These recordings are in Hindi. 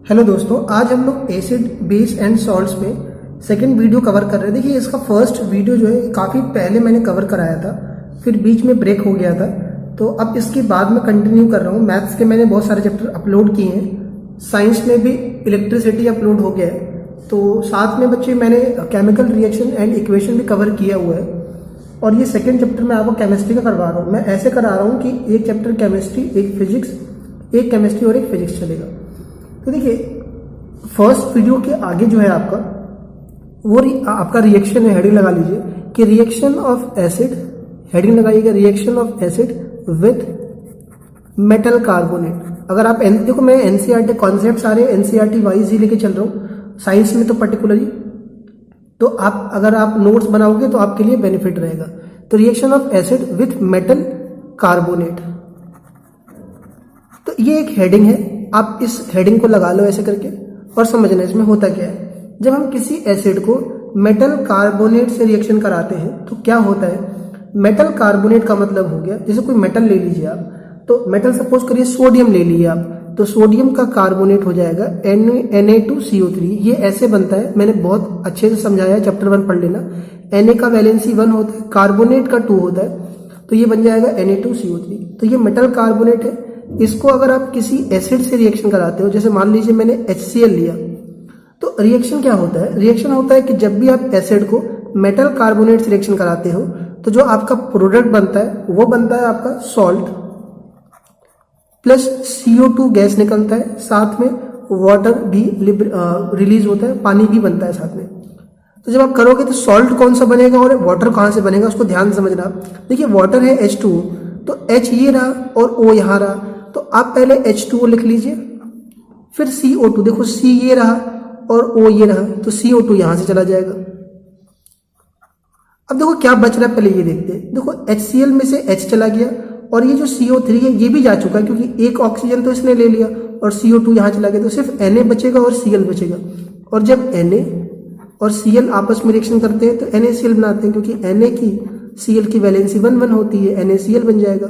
हेलो दोस्तों, आज हम लोग एसिड बेस एंड सॉल्ट्स में सेकंड वीडियो कवर कर रहे हैं। देखिए, इसका फर्स्ट वीडियो जो है काफ़ी पहले मैंने कवर कराया था, फिर बीच में ब्रेक हो गया था, तो अब इसके बाद में कंटिन्यू कर रहा हूँ। मैथ्स के मैंने बहुत सारे चैप्टर अपलोड किए हैं, साइंस में भी इलेक्ट्रिसिटी अपलोड हो गया है, तो साथ में बच्चे मैंने केमिकल रिएक्शन एंड इक्वेशन भी कवर किया हुआ है। और ये सेकेंड चैप्टर मैं आपको केमिस्ट्री का करवा रहा हूँ। मैं ऐसे करा रहा हूँ कि एक चैप्टर केमिस्ट्री, एक फिजिक्स, एक केमिस्ट्री और एक फिजिक्स चलेगा। तो देखिए, फर्स्ट वीडियो के आगे जो है आपका वो आपका रिएक्शन है। हेडिंग लगा लीजिए कि रिएक्शन ऑफ एसिड, हेडिंग लगाइएगा reaction of acid with metal carbonate. अगर आप देखो, मैं एनसीईआरटी कॉन्सेप्ट सारे एनसीईआरटी वाइज ही लेके चल रहा हूँ, साइंस में तो पर्टिकुलरली, तो आप अगर आप नोट्स बनाओगे तो आपके लिए बेनिफिट रहेगा। तो reaction of acid with metal carbonate, तो ये एक हेडिंग है। आप इस हेडिंग को लगा लो ऐसे करके और समझना इसमें होता क्या है। जब हम किसी एसिड को मेटल कार्बोनेट से रिएक्शन कराते हैं तो क्या होता है। मेटल कार्बोनेट का मतलब हो गया, जैसे कोई मेटल ले लीजिए आप, तो मेटल सपोज करिए सोडियम ले लिए आप, तो सोडियम का कार्बोनेट हो जाएगा Na2CO3। ये ऐसे बनता है, मैंने बहुत अच्छे से समझाया है, चैप्टर 1 पढ़ लेना। Na का वैलेंसी 1 होता है, कार्बोनेट का 2 होता है, तो ये बन जाएगा Na2CO3। तो ये मेटल कार्बोनेट है। इसको अगर आप किसी एसिड से रिएक्शन कराते हो, जैसे मान लीजिए मैंने HCl लिया, तो रिएक्शन क्या होता है। रिएक्शन होता है कि जब भी आप एसिड को मेटल कार्बोनेट से रिएक्शन कराते हो तो जो आपका प्रोडक्ट बनता है वो बनता है आपका सॉल्ट प्लस CO2 गैस निकलता है, साथ में वाटर भी रिलीज होता है, पानी भी बनता है साथ में। तो जब आप करोगे तो सॉल्ट कौन सा बनेगा और वाटर कहाँ से बनेगा, उसको ध्यान से समझना। देखिए, वाटर है H2, तो H ये रहा और O यहाँ रहा, तो आप पहले H2O लिख लीजिए, फिर CO2, देखो C ये रहा और O ये रहा, तो CO2 यहां से चला जाएगा। अब देखो क्या बच रहा है, पहले ये देखते हैं। देखो HCl में से H चला गया और ये जो CO3 है ये भी जा चुका है, क्योंकि एक ऑक्सीजन तो इसने ले लिया और CO2 यहां चला गया, तो सिर्फ Na बचेगा और Cl बचेगा। और जब Na और Cl आपस में रिएक्शन करते हैं तो NaCl बनाते हैं, क्योंकि Na की Cl की वैलेंसी 1 होती है, NaCl बन जाएगा।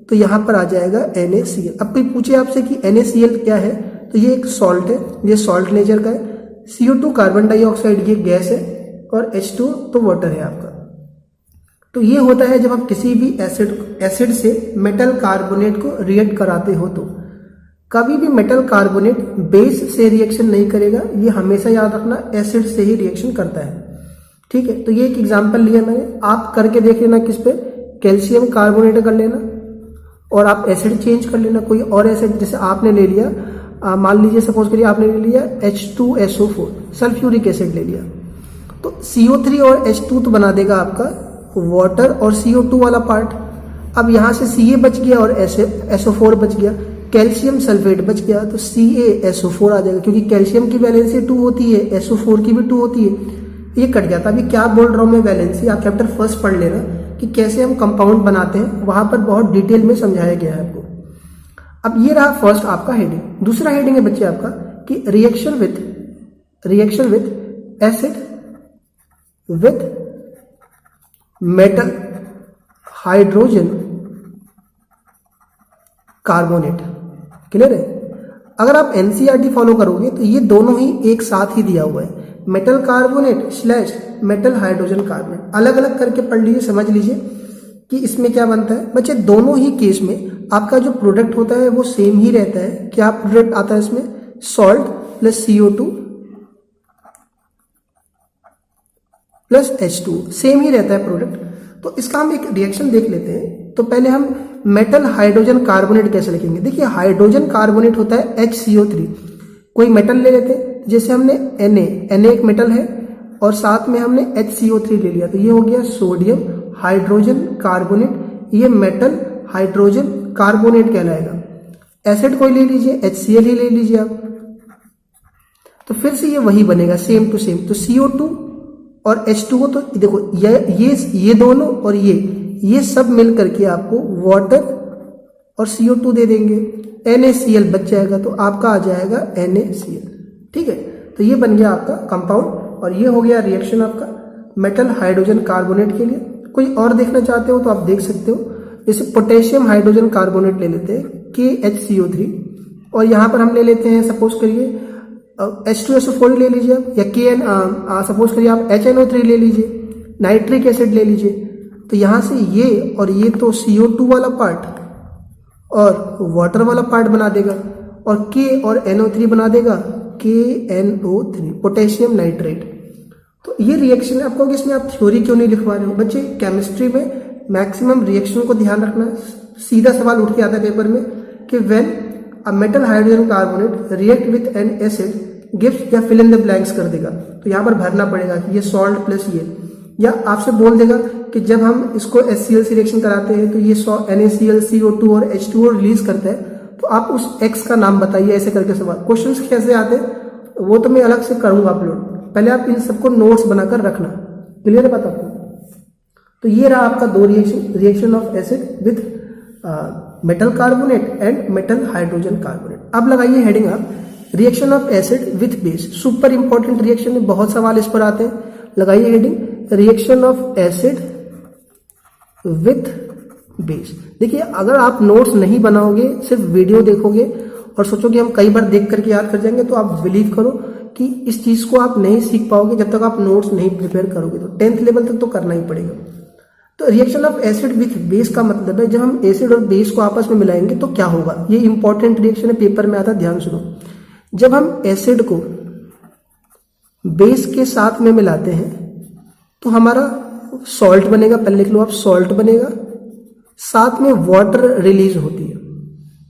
तो यहां पर आ जाएगा NaCl। अब कोई पूछे आपसे कि NaCl क्या है, तो ये एक सॉल्ट है, ये सॉल्ट नेचर का है। CO2 कार्बन डाइऑक्साइड ये गैस है और H2 तो वाटर है आपका। तो ये होता है जब आप किसी भी एसिड से मेटल कार्बोनेट को रिएक्ट कराते हो। तो कभी भी मेटल कार्बोनेट बेस से रिएक्शन नहीं करेगा, ये हमेशा याद रखना, एसिड से ही रिएक्शन करता है। ठीक है, तो ये एक एग्जांपल लिया मैंने, आप करके देख लेना। किस पे, कैल्शियम कार्बोनेट कर लेना और आप एसिड चेंज कर लेना, कोई और एसिड। जैसे आपने ले लिया, मान लीजिए सपोज करिए आपने ले लिया H2SO4, सल्फ्यूरिक एसिड ले लिया, तो CO3 और H2 तो बना देगा आपका वाटर और CO2 वाला पार्ट। अब यहां से Ca बच गया और SO4 बच गया, कैल्शियम सल्फेट बच गया, तो CaSO4 आ जाएगा, क्योंकि कैल्शियम की वैलेंसी 2 होती है, SO4 की भी 2 होती है। ये कट गया था। अभी क्या बोल रहा हूं मैं, वैलेंसी आप चैप्टर 1 पढ़ लेना कि कैसे हम कंपाउंड बनाते हैं, वहां पर बहुत डिटेल में समझाया गया है आपको। अब ये रहा फर्स्ट आपका हेडिंग। दूसरा हेडिंग है बच्चे आपका कि reaction with acid with metal hydrogen carbonate. Clear है। अगर आप एनसीईआरटी फॉलो करोगे तो ये दोनों ही एक साथ ही दिया हुआ है, metal carbonate slash metal hydrogen carbonate. अलग अलग करके पढ़ लीजिए, समझ लीजिए कि इसमें क्या बनता है। बच्चे दोनों ही केस में आपका जो प्रोडक्ट होता है वो सेम ही रहता है। क्या प्रोडक्ट आता है इसमें, salt plus CO2 plus H2, same ही रहता है प्रोडक्ट। तो इसका हम एक रिएक्शन देख लेते हैं। तो पहले हम मेटल हाइड्रोजन कार्बोनेट कैसे लिखेंगे। देखिए, हाइड्रोजन कार्बोनेट होता है HCO3। कोई मेटल ले लेते हैं, जैसे हमने Na एक मेटल है और साथ में हमने HCO3 ले लिया, तो ये हो गया सोडियम हाइड्रोजन कार्बोनेट, ये मेटल हाइड्रोजन कार्बोनेट कहलाएगा। एसिड कोई ले लीजिए, HCl ही ले लीजिए आप, तो फिर से ये वही बनेगा, सेम टू सेम। तो CO2 और H2O, तो देखो ये दोनों और ये सब मिल करके आपको वाटर और CO2 दे देंगे, NaCl बच जाएगा, तो आपका आ जाएगा NaCl। ठीक है, तो ये बन गया आपका कंपाउंड और ये हो गया रिएक्शन आपका मेटल हाइड्रोजन कार्बोनेट के लिए। कोई और देखना चाहते हो तो आप देख सकते हो, जैसे पोटेशियम हाइड्रोजन कार्बोनेट ले लेते हैं KHCO3, और यहाँ पर हम ले लेते हैं सपोज करिए H2SO4 ले लीजिए आप, या KN सपोज करिए आप HNO3 ले लीजिए, नाइट्रिक एसिड ले लीजिए। तो यहाँ से ये और ये तो CO2 वाला पार्ट और वाटर वाला पार्ट बना देगा, और K और NO3 बना देगा KNO3, पोटेशियम नाइट्रेट। तो ये रिएक्शन आपको कि इसमें आप थ्योरी क्यों नहीं लिखवा रहे हो बच्चे? केमिस्ट्री में मैक्सिमम रिएक्शन को ध्यान रखना। सीधा सवाल उठ के आता है पेपर में कि when a metal hydrogen carbonate react with an acid gives, या फिल इन द ब्लैंक्स कर देगा। तो यहाँ पर भरना पड़ेगा कि ये सॉल्ट प्लस ये, या आपसे बोल देगा कि जब हम इसको HCl से रिएक्शन कराते हैं तो ये NaCl, CO2 और H2O रिलीज करता है, तो आप उस X का नाम बताइए, ऐसे करके सवाल। क्वेश्चंस कैसे आते हैं वो तो मैं अलग से करूंगा अपलोड, पहले आप इन सबको नोट्स बनाकर रखना। क्लियर है बात आपको? तो ये रहा आपका दो reaction of acid with metal carbonate and metal hydrogen carbonate. अब लगाइए हेडिंग आप, reaction of acid with base. Super important reaction है, बहुत सवाल इस पर आते हैं। लगाइए heading, reaction of acid with base. देखिए अगर आप नोट्स नहीं बनाओगे, सिर्फ वीडियो देखोगे और सोचोगे हम कई बार देख करके याद कर जाएंगे, तो आप बिलीव करो कि इस चीज को आप नहीं सीख पाओगे जब तक आप नोट्स नहीं प्रिपेयर करोगे। तो 10th लेवल तक तो करना ही पड़ेगा। तो reaction of acid with base का मतलब है जब हम एसिड और बेस को आपस में मिलाएंगे तो क्या होगा। ये इंपॉर्टेंट रिएक्शन है, पेपर में आता, ध्यान सुनो। जब हम एसिड को बेस के साथ में मिलाते हैं तो हमारा सॉल्ट बनेगा, पहले लिख लो आप, सॉल्ट बनेगा, साथ में वाटर रिलीज होती है।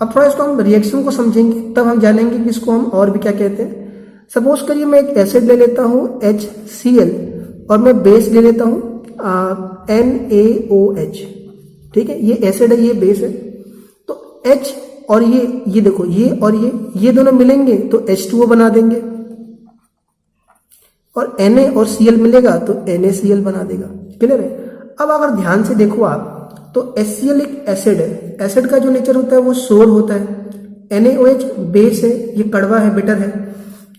अब थोड़ा इसको हम रिएक्शन को समझेंगे तब हम जानेंगे कि इसको हम और भी क्या कहते हैं। सपोज करिए मैं एक एसिड ले लेता हूं HCl और मैं बेस ले लेता हूं NaOH। ठीक है, ये एसिड है, ये बेस है। तो H और ये देखो, ये और ये दोनों मिलेंगे तो H2O बना देंगे, और Na और Cl मिलेगा तो NaCl बना देगा। क्लियर है? अब अगर ध्यान से देखो आप तो HCl एक एसिड है, एसिड का जो नेचर होता है वो सोर होता है। NaOH बेस है, ये कड़वा है, बिटर है।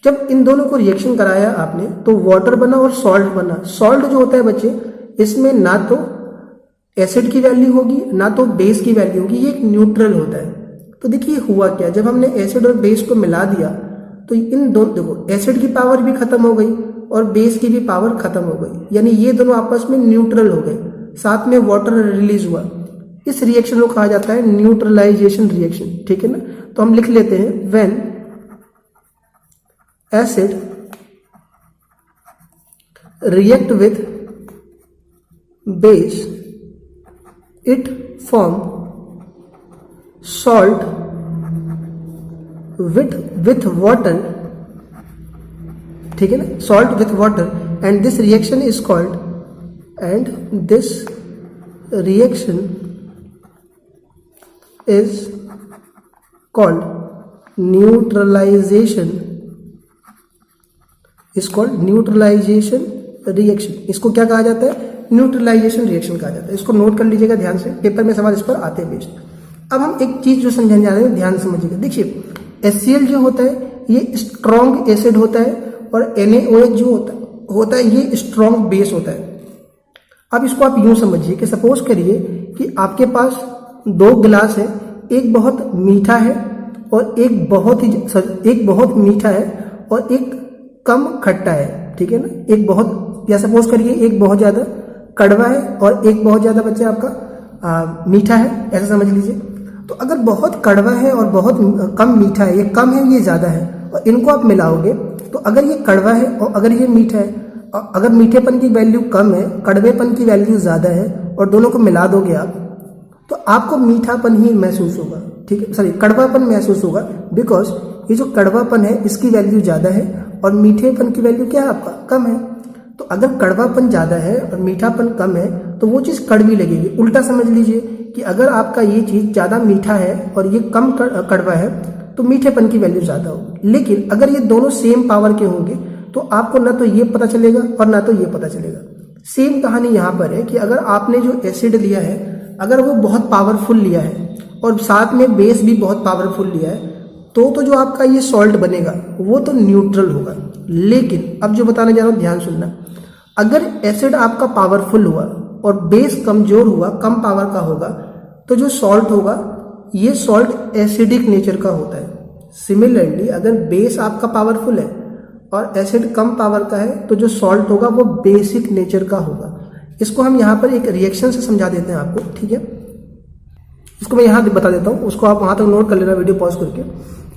जब इन दोनों को रिएक्शन कराया आपने तो वाटर बना और सॉल्ट बना। सॉल्ट जो होता है बच्चे, इसमें ना तो एसिड की वैल्यू होगी ना तो बेस की वैल्यू होगी, ये एक न्यूट्रल होता है। तो देखिए हुआ क्या, जब हमने एसिड और बेस को मिला दिया तो इन दोनों, देखो एसिड की पावर भी खत्म हो गई और बेस की भी पावर खत्म हो गई, यानी ये दोनों आपस में न्यूट्रल हो गए, साथ में वाटर रिलीज हुआ। इस रिएक्शन को कहा जाता है न्यूट्रलाइजेशन रिएक्शन। ठीक है ना? तो हम लिख लेते हैं, when acid react with base it form salt with water. ठीक है ना? Salt with water, and this reaction is called, and this reaction is called neutralization, is called neutralization reaction। इसको क्या कहा जाता है? न्यूट्रलाइजेशन रिएक्शन कहा जाता है। इसको नोट कर लीजिएगा ध्यान से, पेपर में सवाल इस पर आते हैं बेस्ट। अब हम एक चीज जो समझाने जा रहे हैं, ध्यान समझिएगा। देखिए HCl जो होता है ये स्ट्रॉन्ग एसिड होता है, और NaOH जो होता है ये स्ट्रॉन्ग बेस होता है। अब इसको आप यूं समझिए कि सपोज करिए कि आपके पास दो गिलास है, एक बहुत मीठा है और एक बहुत मीठा है और एक कम खट्टा है। ठीक है ना? एक बहुत, या सपोज करिए एक बहुत ज्यादा कड़वा है और एक बहुत ज्यादा बच्चा आपका मीठा है, ऐसा समझ लीजिए। तो अगर बहुत कड़वा है और बहुत कम मीठा है, ये कम है ये ज्यादा है, और इनको आप मिलाओगे तो अगर ये कड़वा है और अगर ये मीठा है, अगर मीठेपन की वैल्यू कम है, कड़वेपन की वैल्यू ज्यादा है, और दोनों को मिला दोगे आप तो आपको मीठापन ही महसूस होगा। ठीक है, सॉरी कड़वापन महसूस होगा, बिकॉज ये जो कड़वापन है इसकी वैल्यू ज्यादा है और मीठेपन की वैल्यू क्या है आपका, कम है। तो अगर कड़वापन ज्यादा है और मीठापन कम है तो वो चीज कड़वी लगेगी। उल्टा समझ लीजिए कि अगर आपका ये चीज ज्यादा मीठा है और ये कम कड़वा है तो मीठेपन की वैल्यू ज्यादा होगी। लेकिन अगर ये दोनों सेम पावर के होंगे तो आपको ना तो ये पता चलेगा और ना तो ये पता चलेगा। सेम कहानी यहाँ पर है कि अगर आपने जो एसिड लिया है, अगर वो बहुत पावरफुल लिया है और साथ में बेस भी बहुत पावरफुल लिया है, तो जो आपका ये सॉल्ट बनेगा वो तो न्यूट्रल होगा। लेकिन अब जो बताने जा रहा हूँ ध्यान सुनना, अगर एसिड आपका पावरफुल हुआ और बेस कमजोर हुआ, कम पावर का होगा, तो जो सॉल्ट होगा ये सॉल्ट एसिडिक नेचर का होता है। सिमिलरली अगर बेस आपका पावरफुल है और एसिड कम पावर का है तो जो सॉल्ट होगा वो बेसिक नेचर का होगा। इसको हम यहाँ पर एक रिएक्शन से समझा देते हैं आपको, ठीक है। इसको मैं यहाँ बता देता हूँ, उसको आप वहाँ तक नोट कर लेना वीडियो पॉज करके,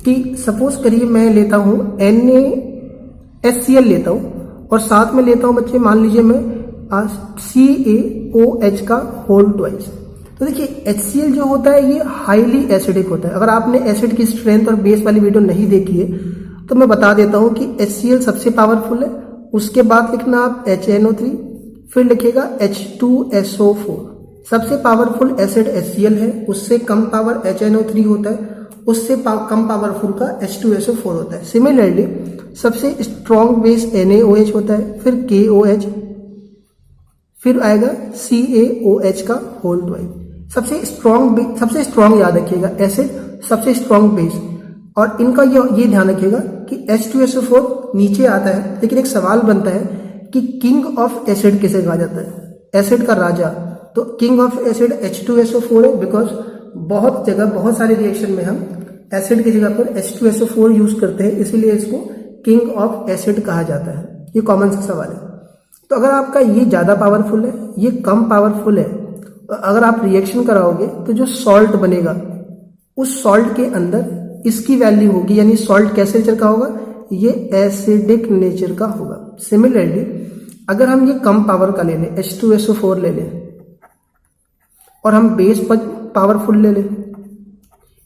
कि सपोज करिए मैं लेता हूँ NaHCl लेता हूँ और साथ में लेता हूँ बच्चे, मान लीजिए मैं CaOH का होल ट्वाइस। तो देखिए HCl जो होता है ये हाईली एसिडिक होता है। अगर आपने एसिड की स्ट्रेंथ और बेस वाली वीडियो नहीं देखी है तो मैं बता देता हूँ कि HCl सबसे पावरफुल है। उसके बाद लिखना आप HNO3, फिर लिखेगा H2SO4। सबसे पावरफुल एसिड HCl है, उससे कम पावर HNO3 होता है, उससे कम पावरफुल का H2SO4 होता है। सिमिलरली सबसे स्ट्रॉन्ग बेस NaOH होता है, फिर KOH, फिर आएगा CaOH का होल ट्वाइस। सबसे स्ट्रॉन्ग याद रखिएगा एसिड, सबसे स्ट्रॉन्ग बेस। और इनका ये ध्यान रखिएगा कि H2SO4 नीचे आता है, लेकिन एक सवाल बनता है कि किंग ऑफ एसिड किसे कहा जाता है, एसिड का राजा। तो किंग ऑफ एसिड H2SO4 है, बिकॉज बहुत जगह बहुत सारे रिएक्शन में हम एसिड की जगह पर H2SO4 यूज करते हैं, इसीलिए इसको किंग ऑफ एसिड कहा जाता है। ये कॉमन सा सवाल है। तो अगर आपका ये ज्यादा पावरफुल है, ये कम पावरफुल है, तो अगर आप रिएक्शन कराओगे तो जो सॉल्ट बनेगा उस सॉल्ट के अंदर इसकी वैल्यू होगी, यानी सॉल्ट कैसे नेचर का होगा, ये एसिडिक नेचर का होगा। सिमिलरली अगर हम ये कम पावर का ले लें, H2SO4 ले लें, और हम बेस पर पावरफुल ले लें,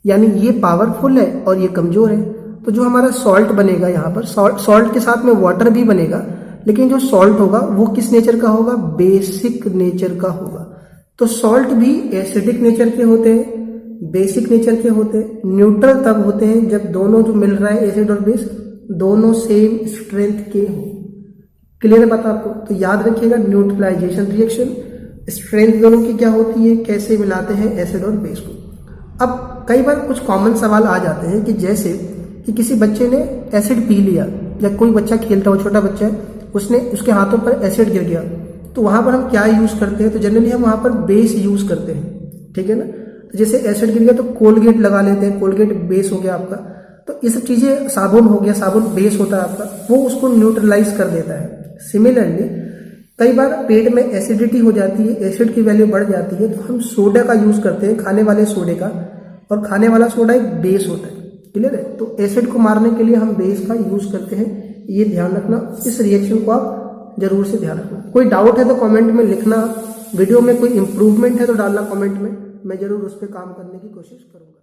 यानी ये पावरफुल है और ये कमजोर है, तो जो हमारा सॉल्ट बनेगा यहाँ पर, सॉल्ट के साथ में वाटर भी बनेगा, लेकिन जो सॉल्ट होगा वो किस नेचर का होगा, बेसिक नेचर का होगा। तो सॉल्ट भी एसिडिक नेचर के होते हैं, बेसिक नेचर के होते हैं। न्यूट्रल तब होते हैं जब दोनों जो मिल रहा है एसिड और बेस दोनों सेम स्ट्रेंथ के हो। क्लियर है बात आपको? तो याद रखिएगा न्यूट्रलाइजेशन रिएक्शन, स्ट्रेंथ दोनों की क्या होती है, कैसे मिलाते हैं एसिड और बेस को। अब कई बार कुछ कॉमन सवाल आ जाते हैं कि जैसे कि किसी बच्चे ने एसिड पी लिया, या कोई बच्चा खेलता हुआ छोटा बच्चा है, उसके हाथों पर एसिड गिर गया, तो वहां पर हम क्या यूज करते हैं, तो जनरली हम वहां पर बेस यूज करते हैं, ठीक है ना। तो जैसे एसिड गिर गया तो कोलगेट लगा लेते हैं, कोलगेट बेस हो गया आपका। तो ये सब चीजें, साबुन हो गया, साबुन बेस होता है आपका, वो उसको न्यूट्रलाइज कर देता है। सिमिलरली कई बार पेट में एसिडिटी हो जाती है, एसिड की वैल्यू बढ़ जाती है, तो हम सोडा का यूज करते हैं, खाने वाले सोडे का, और खाने वाला सोडा एक बेस होता है। क्लियर है? तो एसिड को मारने के लिए हम बेस का यूज करते हैं, ये ध्यान रखना। इस रिएक्शन को आप जरूर से ध्यान रखना। कोई डाउट है तो कमेंट में लिखना, वीडियो में कोई इंप्रूवमेंट है तो डालना कमेंट में, मैं जरूर उस पर काम करने की कोशिश करूंगा।